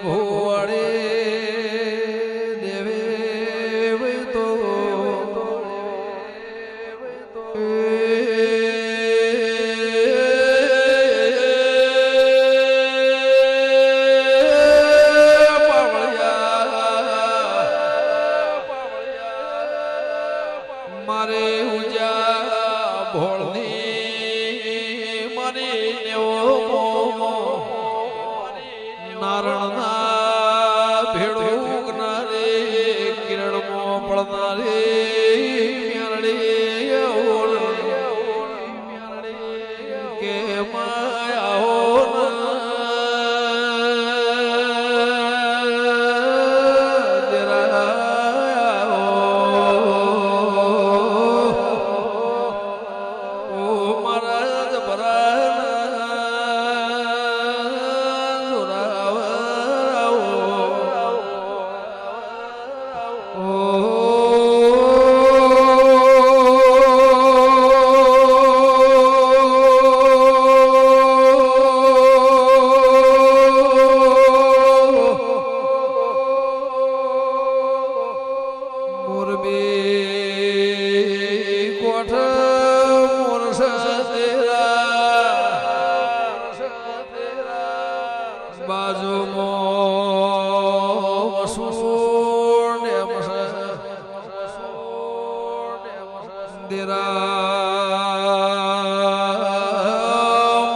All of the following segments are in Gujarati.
ભુવાડે દેવે તો મારે ઉજા ભોળની મારી નેવો નારણના ભેડું ઉગનારે કિરણમાં પડનારે કે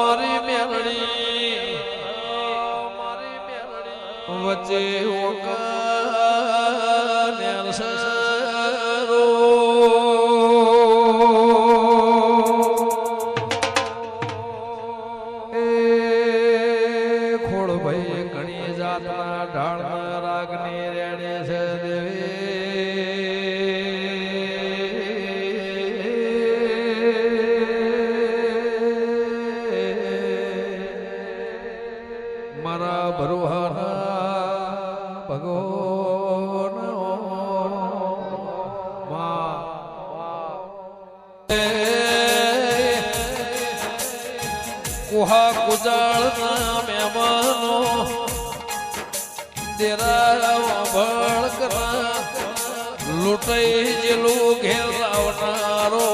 મારી મેલડી વચ્ચે ખોડ ભાઈ ઘણી જાતના ઢાળના રાગની રેડે છે મારા ભરવાના ભગવાન કુહા કુજાળના મહેમાનો દેરા ભળકરા લૂંટાઈ જેલું ઘેર લાવનારો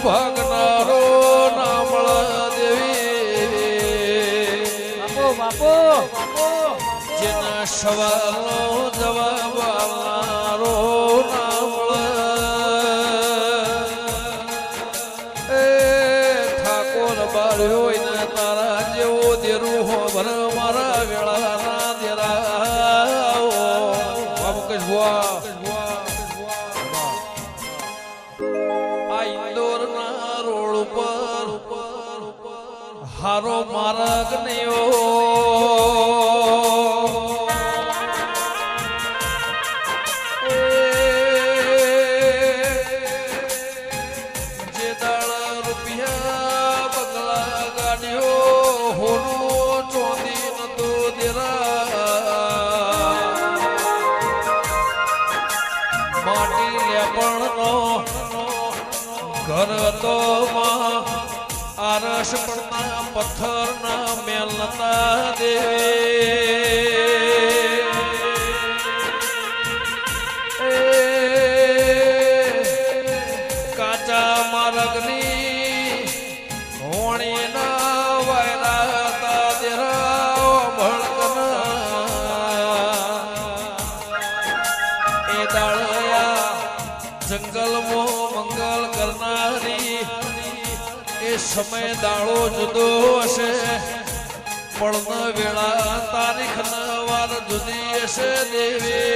ભાગનારો નામળ દેવી જેના સવાલનો જવાબ આવનારો નામળ ઠાકોર બાળ્યો ને તારા જેવો દેરું હો ભર મારા વેળાના દેરા બાબુ કશ ભુઆ હારો માર્ગ નયો જે દાળ રૂપિયા બંગલા ગાડીઓ હોનું ચોંદી નતો દેરા માટી લેપણનો ઘર તો આરસ પરના પથ્થરના મેલતા દે કાચા માર્ગની હોણીના વાયરા દેરા ભળકના એ દાળયા જંગલમાં મંગલ કરનારી એ સમય દાળો જુદો હશે પણ વેળા તારીખ વાર જુદી હશે દેવી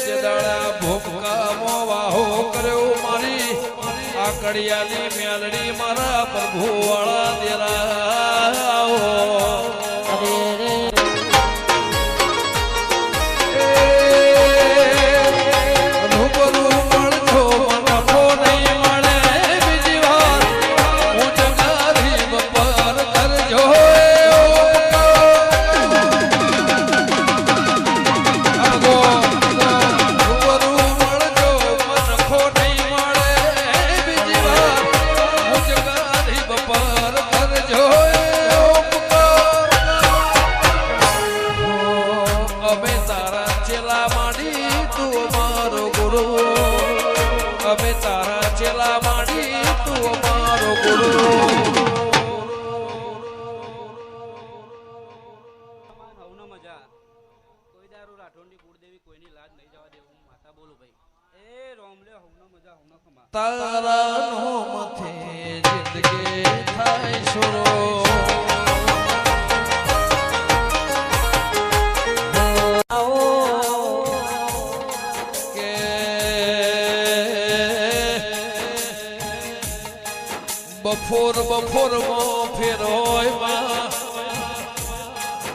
જે દાડા ભૂપકામાં વાહો કર્યો મારી આ કડિયાની મેલડી મારા પ્રભુ વાળા દેરા અમે તારા ચેલા માંડી તું અમારો ગુરુ અમે તારા ચેલા માંડી તું અમારો ગુરુ તારા નોમથી જિંદગી થાય શરૂ કે બફોર મો ફેરોય માં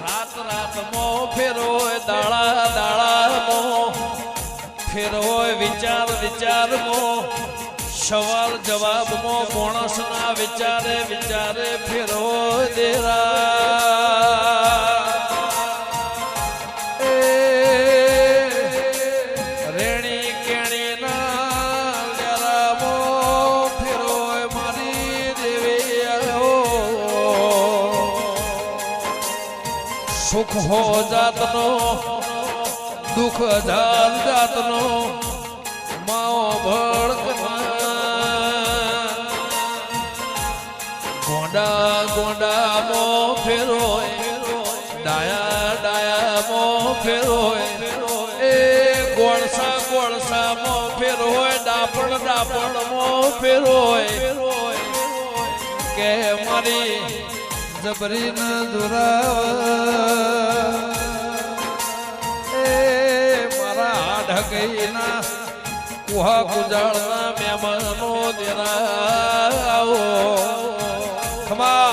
રાત મો ફેરોય દાડા મો ફેરોય વિચાર મો સવાલ જવાબ મો માણસ ના વિચારે ફેરોય દેરા રેણી કેણી ના લેરા મો ફેરોય મારી દેવી સુખ હો જાતનો દુઃખ જાતનો માઓ ગોંડા મો ફેરોય ડાયા મો ફેરોય એ ગોળસા મો ફેરોય ડાપણ મો ફેરોય કે મારી જબરી ન દુરાવ મારા ઢગઈના કુહા કુજાળના મહેમાનો દેરાવો ખમા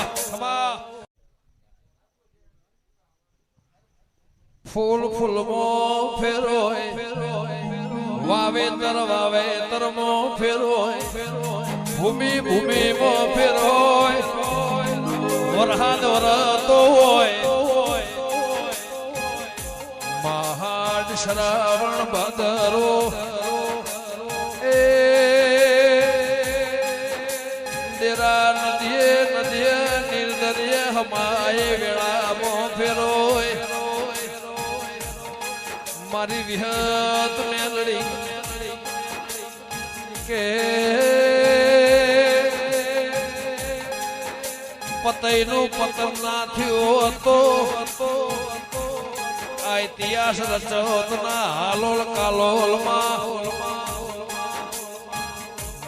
ફૂલ મો ફેરોય વાવેતર મો ફેરોય ભૂમિ મો ફેરોય વરહાદ વરતો હોય મહાડ શ્રાવણ ભાદરો એ દેરા નદીએ નિર્દરીએ હમાય વેળામો ફેરોય મારી વિહત મેલડી કે પતઈનું પતન ના થયો હતો આ ઇતિહાસ રચોતના હાલોલ કાલોલમાં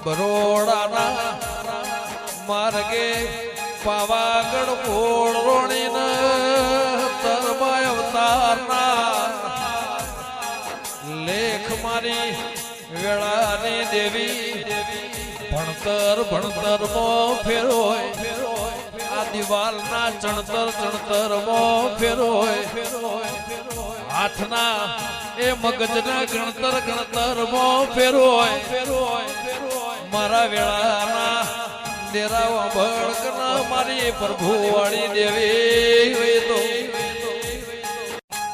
બરોડાના માર્ગે પાવાગઢ ગોળ રોણીના તરમાય અવતારના લેખ મારી વેળાની દેવી ભણતર મો ફેરોય આ દિવાલના ચણતર મો ફેરોય હાથના એ મગજના ગણતર મો ફેરોય મારા વેળાના દેરાવા ભડકના મારી પ્રભુ વાળી દેવી તો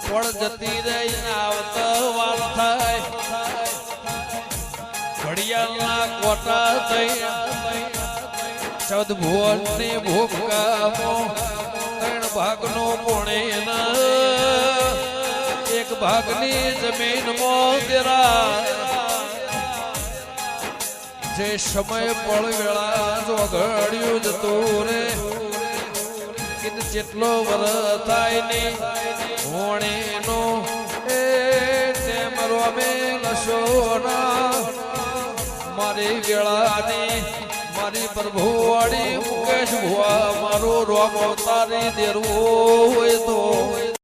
પડ જતી રહી આવતા વાર થાય ઘડિયાળના કોટા થઈ ચૌદ ભુવનની ભૂપકામો 3 ભાગનો પોણે એક ભાગની જમીન મોતેરા જે સમય પળ વેળા જો ઘડ્યું જતું રે જેટલો વર થાય ની હોણીનો એ તેમ રોમે લશોના મારી વેળાની મારી પ્રભુ વાળી મુકેશ ભુવા મારો રોમ અવતારી દેરવો હોય તો